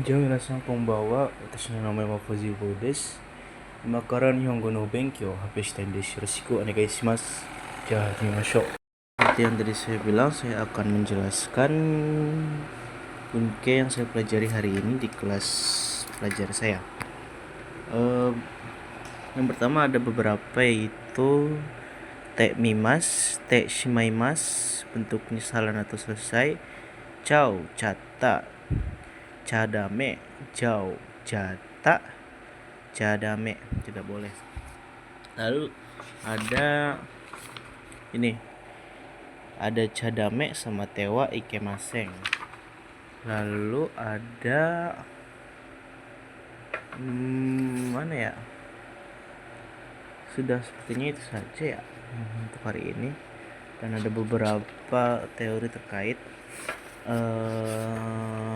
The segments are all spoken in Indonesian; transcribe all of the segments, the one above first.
じゃあ皆さんこんばんは。私の名前はフォジーボーです。今から日本語の勉強を発表したいんです。よろしくお願いします。じゃあ始めましょう。Seperti yang tadi saya bilang, saya akan menjelaskan bunke yang saya pelajari hari ini di kelas pelajar saya. Eh, yang pertama ada beberapa, yaitu te mimas, te shimaimas, bentuk penyesalan atau selesai, chao, chata, chadame, jao, jata, cadame, tidak boleh. Lalu ada ini, ada cadame sama tewa ikemaseng. Lalu ada mana ya, sudah sepertinya itu saja ya untuk hari ini. Dan ada beberapa teori terkait,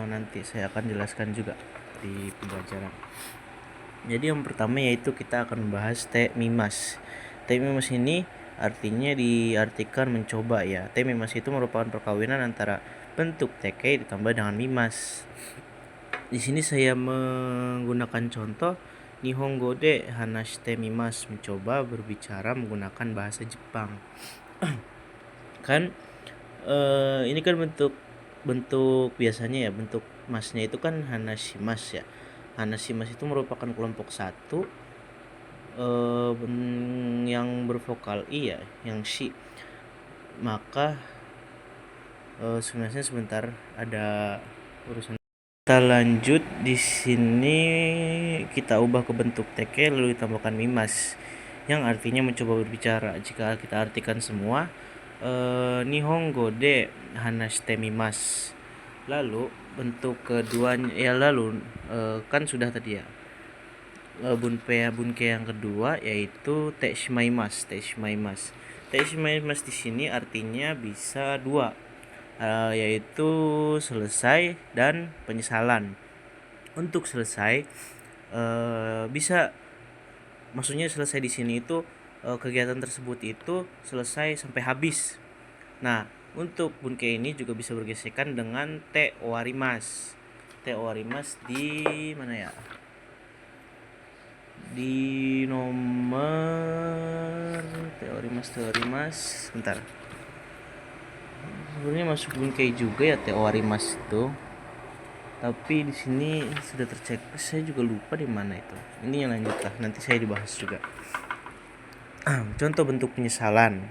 nanti saya akan jelaskan juga di pembelajaran. Jadi yang pertama yaitu kita akan membahas te mimas. Te mimas ini artinya diartikan mencoba ya. Te mimas itu merupakan perkawinan antara bentuk teke ditambah dengan mimas. Di sini saya menggunakan contoh Nihongo de hanashite mimas, mencoba berbicara menggunakan bahasa Jepang. Kan ini kan bentuk biasanya ya, bentuk masnya itu kan hanashimas ya. Hanashimas itu merupakan kelompok satu yang bervokal i ya, yang shi. Maka sebenarnya sebentar ada urusan. Kita lanjut. Di sini kita ubah ke bentuk teke lalu ditambahkan mimas yang artinya mencoba berbicara. Jika kita artikan semua, Nihongo de hanashite mimas. Lalu bentuk keduanya ya, lalu kan sudah tadi ya, bunke yang kedua yaitu te shimaimas. Te shimaimas di sini artinya bisa dua, yaitu selesai dan penyesalan. Untuk selesai bisa, maksudnya selesai di sini itu kegiatan tersebut itu selesai sampai habis. Nah, untuk bunke ini juga bisa bergesekan dengan te owarimas. Te owarimas di mana ya? Di nomor te owarimas, bentar. Sebenarnya masuk bunke juga ya te owarimas itu. Tapi di sini sudah tercek, saya juga lupa di mana itu. Ini yang lanjut lah, nanti saya dibahas juga. Contoh bentuk penyesalan.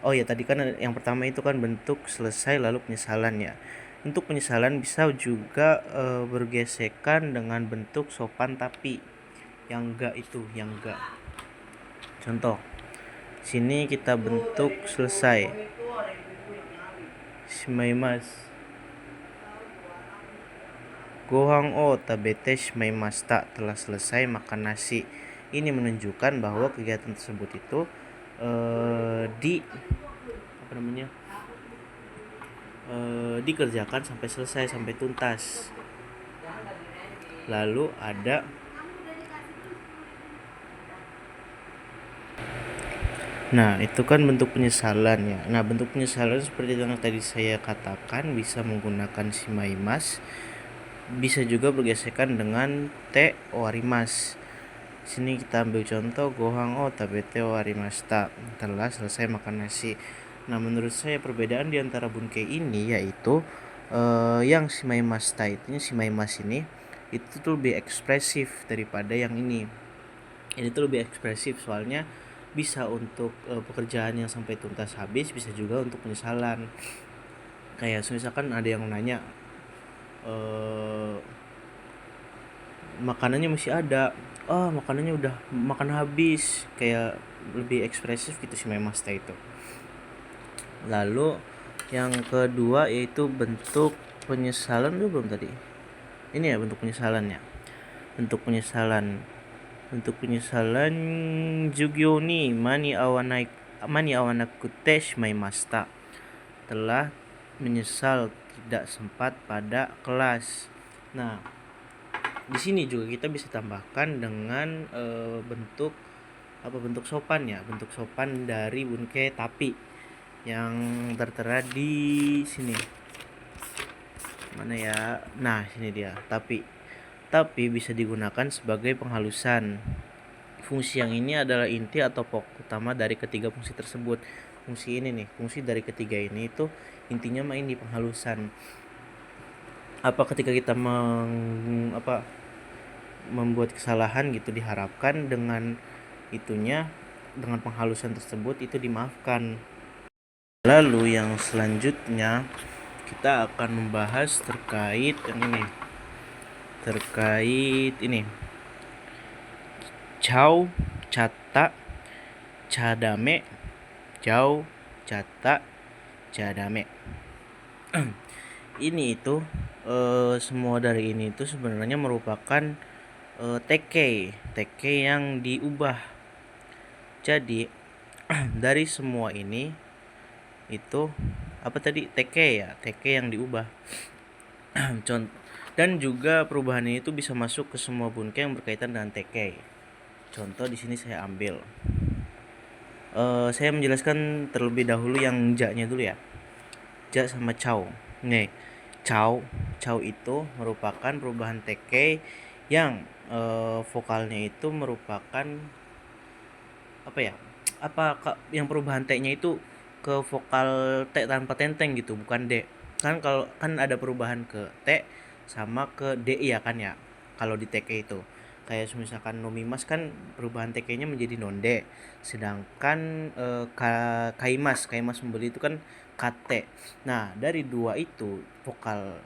Oh ya, tadi kan yang pertama itu kan bentuk selesai lalu penyesalan ya. Untuk penyesalan bisa juga bergesekan dengan bentuk sopan tapi yang enggak itu, yang enggak. Contoh, sini kita bentuk selesai. Shimaimasu. Gohang o tabete shimaimashita, telah selesai makan nasi. Ini menunjukkan bahwa kegiatan tersebut itu dikerjakan sampai selesai, sampai tuntas. Lalu ada itu kan bentuk penyesalan ya. Nah, bentuk penyesalan seperti yang tadi saya katakan bisa menggunakan shimaimas, bisa juga bergesekan dengan te owarimas. Sini kita ambil contoh gohang o tabete owarimashita, telah selesai makan nasi. Nah, menurut saya perbedaan di antara bunke ini yaitu yang shimaimashita shimaimas ini itu tuh lebih ekspresif daripada yang ini. Ini tuh lebih ekspresif soalnya bisa untuk pekerjaan yang sampai tuntas habis, bisa juga untuk penyesalan. Kayak misalkan ada yang nanya, makanannya masih ada, makanannya udah makan habis, kayak lebih ekspresif gitu sih memang stay itu. Lalu yang kedua yaitu bentuk penyesalan, belum tadi ini ya, bentuk penyesalannya. Bentuk penyesalan jugyo ni mani awanakute shimaimashita, telah menyesal tidak sempat pada kelas. Nah, di sini juga kita bisa tambahkan dengan bentuk sopan ya, bentuk sopan dari bunke tapi yang tertera di sini. mana ya, nah sini dia, tapi bisa digunakan sebagai penghalusan. Fungsi yang ini adalah inti atau pokok utama dari ketiga fungsi tersebut. Fungsi ini nih, fungsi dari ketiga ini itu intinya main di penghalusan. Ketika kita membuat kesalahan gitu, diharapkan dengan penghalusan tersebut itu dimaafkan. Lalu yang selanjutnya kita akan membahas terkait ini. Chau, cata, cadame, jau, cata, cadame. Ini itu semua dari ini itu sebenarnya merupakan teke yang diubah. Jadi dari semua ini itu teke yang diubah. Dan juga perubahan ini itu bisa masuk ke semua bunke yang berkaitan dengan teke. Contoh di sini saya ambil. Saya menjelaskan terlebih dahulu yang ja-nya dulu ya. Ja sama chau. Nih, chau itu merupakan perubahan teke yang vokalnya itu merupakan yang perubahan T-nya itu ke vokal T tanpa tenteng gitu, bukan D. Kan kalau ada perubahan ke T sama ke D ya kan ya. Kalau di teke itu kayak misalkan nomimas kan perubahan teke-nya menjadi non D, sedangkan kaimas membeli itu kan KT. Nah, dari dua itu vokal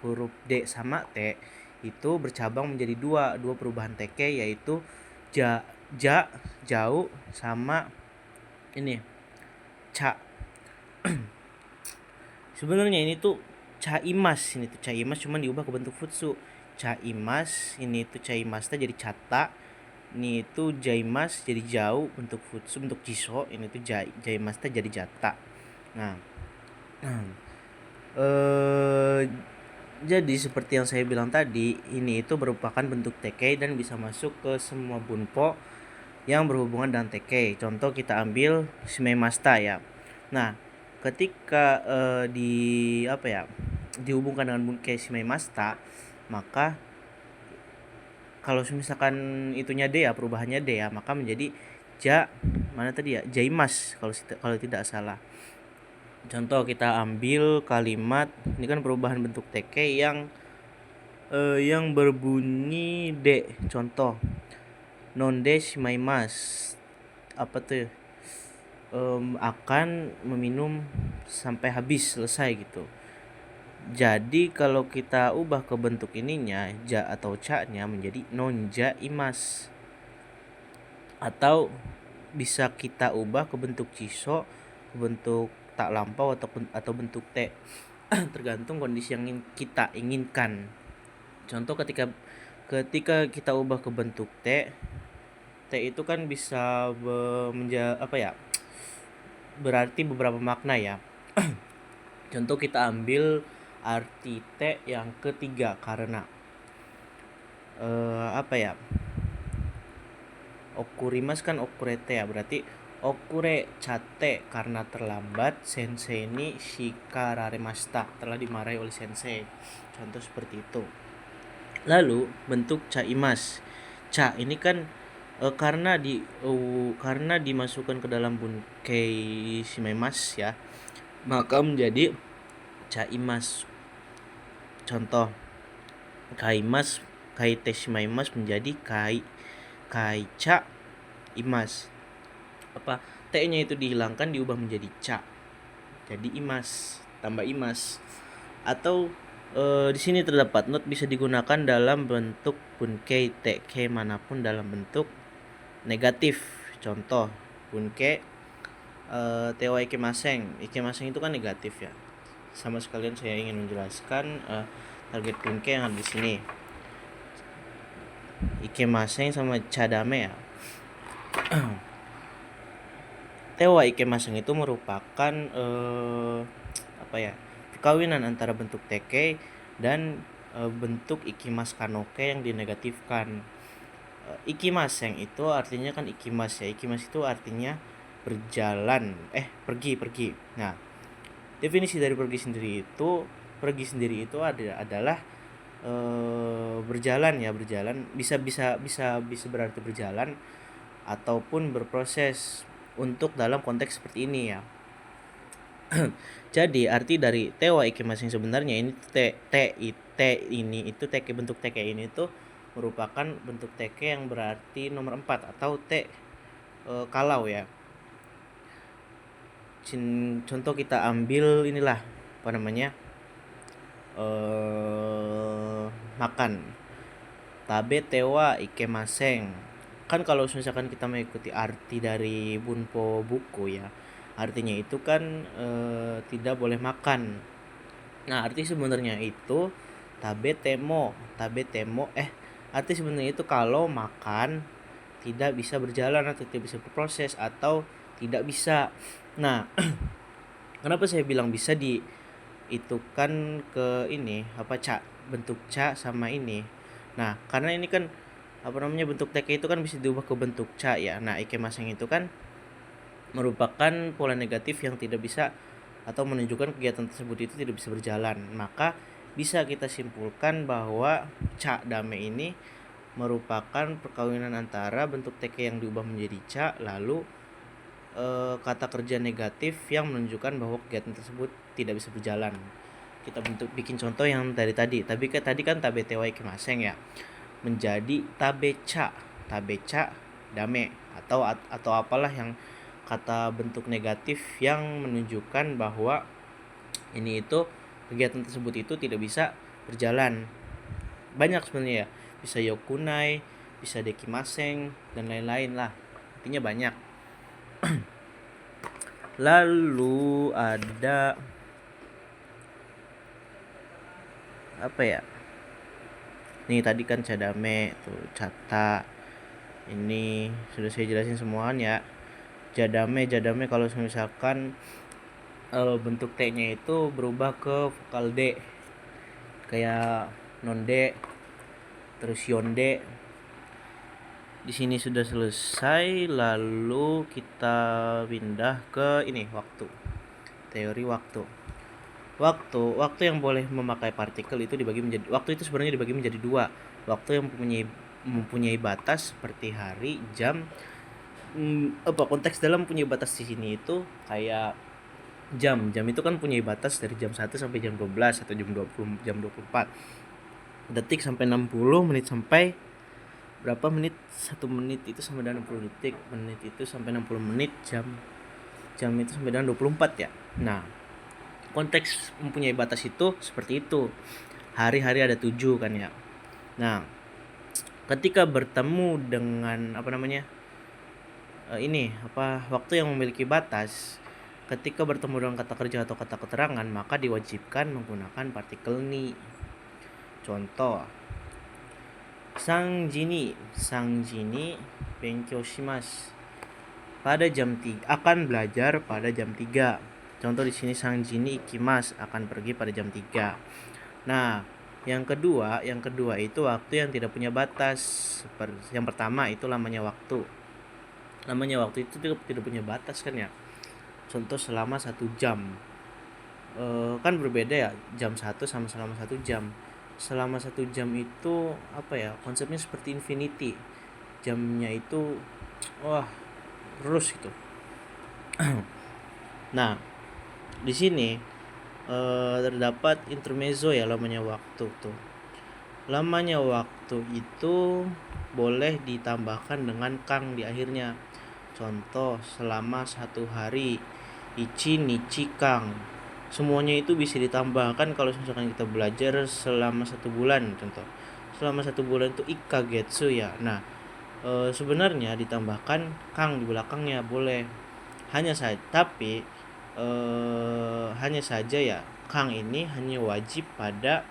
huruf D sama T itu bercabang menjadi dua perubahan teke, yaitu ja, jauh sama ini ca. Sebenarnya ini tuh caimas, cuman diubah ke bentuk futsu. Caimas, ini tuh caimas jadi cata, ini itu jaimas jadi jauh bentuk futsu, bentuk jiso, ini tuh jaimas jadi jata. Nah, jadi seperti yang saya bilang tadi, ini itu merupakan bentuk teke dan bisa masuk ke semua bunpo yang berhubungan dengan teke. Contoh kita ambil shimemashita ya. Nah, ketika dihubungkan dengan bunke shimemashita, maka kalau misalkan itunya D ya, perubahannya D ya, maka menjadi jaimas kalau tidak salah. Contoh kita ambil kalimat, ini kan perubahan bentuk teke yang berbunyi D. Contoh nonde shimaimasu, akan meminum sampai habis, selesai gitu. Jadi kalau kita ubah ke bentuk ininya, ja atau ca-nya menjadi nonja imas, atau bisa kita ubah ke bentuk ciso, ke bentuk tak lampau atau bentuk T, tergantung kondisi yang kita inginkan. Contoh ketika kita ubah ke bentuk T itu kan bisa berarti beberapa makna ya. Contoh kita ambil arti T yang ketiga, karena okurimas kan okurete ya, berarti okure cate karena terlambat, sensei ni shikararemashita, telah dimarahi oleh sensei. Contoh seperti itu. Lalu bentuk caimas. Ca ini kan karena dimasukkan ke dalam bunkei shimaimas ya, maka menjadi caimas. Contoh kaimas, kaite shimaimas menjadi kaica imas. T-nya itu dihilangkan, diubah menjadi ca, jadi imas, tambah imas. Atau di sini terdapat not bisa digunakan dalam bentuk bunkei teke manapun dalam bentuk negatif. Contoh bunke tewa ikemaseng itu kan negatif ya. Sama sekalian saya ingin menjelaskan target bunke yang ada di sini. Ikemaseng sama cadame ya. Tewa ikemaseng itu merupakan perkawinan antara bentuk teke dan bentuk ikimas kanoke yang dinegatifkan. Ikimaseng itu artinya kan ikimas ya. Ikimas itu artinya berjalan, pergi. Nah, definisi dari pergi sendiri itu pergi sendiri itu adalah berjalan ya, bisa berarti berjalan ataupun berproses untuk dalam konteks seperti ini ya. Jadi arti dari tewa ikimasen sebenarnya ini ini itu teke, bentuk teke ini itu merupakan bentuk teke yang berarti nomor 4 atau kalau ya. Contoh kita ambil inilah apa namanya, makan tabe tewa ikemaseng. Kan kalau misalkan kita mengikuti arti dari bunpo buku ya, artinya itu kan tidak boleh makan. Nah arti sebenarnya itu tabe temo arti sebenarnya itu kalau makan tidak bisa berjalan atau tidak bisa berproses atau tidak bisa. Nah kenapa saya bilang bisa di itu kan ke ini apa bentuk ca sama ini. Nah karena ini kan apa namanya, bentuk teke itu kan bisa diubah ke bentuk ca ya. Nah ikemaseng itu kan merupakan pola negatif yang tidak bisa atau menunjukkan kegiatan tersebut itu tidak bisa berjalan. Maka bisa kita simpulkan bahwa ca dame ini merupakan perkawinan antara bentuk teke yang diubah menjadi ca lalu kata kerja negatif yang menunjukkan bahwa kegiatan tersebut tidak bisa berjalan. Kita bikin contoh yang dari tadi. Tapi tadi kan tabe tewa ikimaseng ya, menjadi tabeca dame atau apalah yang kata bentuk negatif yang menunjukkan bahwa ini itu kegiatan tersebut itu tidak bisa berjalan. Banyak sebenarnya ya, bisa yokunai, bisa dekimaseng dan lain-lain lah, artinya banyak. Lalu ada apa ya, nih tadi kan cadame tuh cata, ini sudah saya jelasin semuanya ya. Jadame kalau misalkan bentuk T nya itu berubah ke vokal D kayak nonde terus yonde. Di sini sudah selesai, lalu kita pindah ke ini teori waktu yang boleh memakai partikel itu dibagi menjadi, waktu itu sebenarnya dibagi menjadi dua. Waktu yang mempunyai batas seperti hari, jam, konteks dalam punya batas di sini itu kayak jam itu kan punya batas dari jam 1 sampai jam 12 atau jam 20, jam 24 detik sampai 60 menit sampai berapa menit, 1 menit itu sampai dengan 60 detik, menit itu sampai 60 menit, jam itu sampai dengan 24 ya. Nah konteks mempunyai batas itu seperti itu. Hari-hari ada 7 kan ya. Nah ketika bertemu dengan waktu yang memiliki batas, ketika bertemu dengan kata kerja atau kata keterangan, maka diwajibkan menggunakan partikel ni. Contoh, sangjini benkyou shimasu. Pada jam 3 akan belajar pada jam 3. Contoh di sini sangjini ikimasu, akan pergi pada jam 3. Nah, yang kedua itu waktu yang tidak punya batas. Yang pertama itu lamanya waktu. Lamanya waktu itu tidak punya batas kan ya. Contoh selama 1 jam. Kan berbeda ya, jam 1 sama selama 1 jam. Selama 1 jam itu konsepnya seperti infinity. Jamnya itu terus gitu. Nah, di sini terdapat intermezzo ya, lamanya waktu tuh. Lamanya waktu itu boleh ditambahkan dengan kang di akhirnya. Contoh selama 1 hari, ichi nichi kang. Semuanya itu bisa ditambahkan kalau misalkan kita belajar selama 1 bulan. Contoh selama 1 bulan itu ikkagetsu ya. Nah sebenarnya ditambahkan kang di belakangnya boleh, hanya saja ya kang ini hanya wajib pada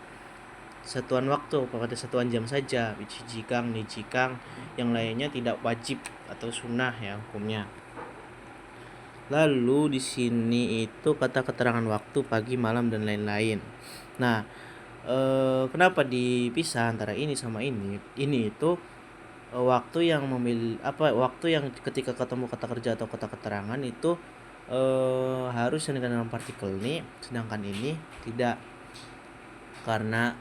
satuan waktu, pada satuan jam saja, ichijikang, nichikang. Yang lainnya tidak wajib atau sunnah ya hukumnya. Lalu di sini itu kata keterangan waktu pagi, malam dan lain-lain. Nah, kenapa dipisah antara ini sama ini? Ini itu waktu yang waktu yang ketika ketemu kata kerja atau kata keterangan itu harus dengan partikel ini, sedangkan ini tidak. karena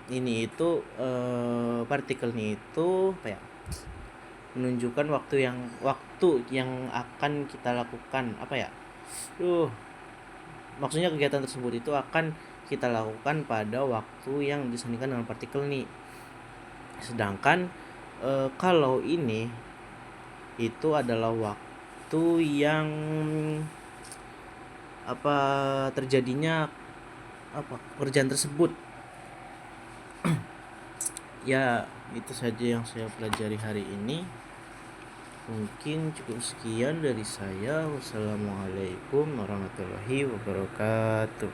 ini itu partikelnya itu apa ya, menunjukkan waktu yang akan kita lakukan apa ya, maksudnya kegiatan tersebut itu akan kita lakukan pada waktu yang disandingkan dengan partikel nih. Sedangkan kalau ini itu adalah waktu yang terjadinya pekerjaan tersebut. Ya, itu saja yang saya pelajari hari ini. Mungkin cukup sekian dari saya. Wassalamualaikum warahmatullahi wabarakatuh.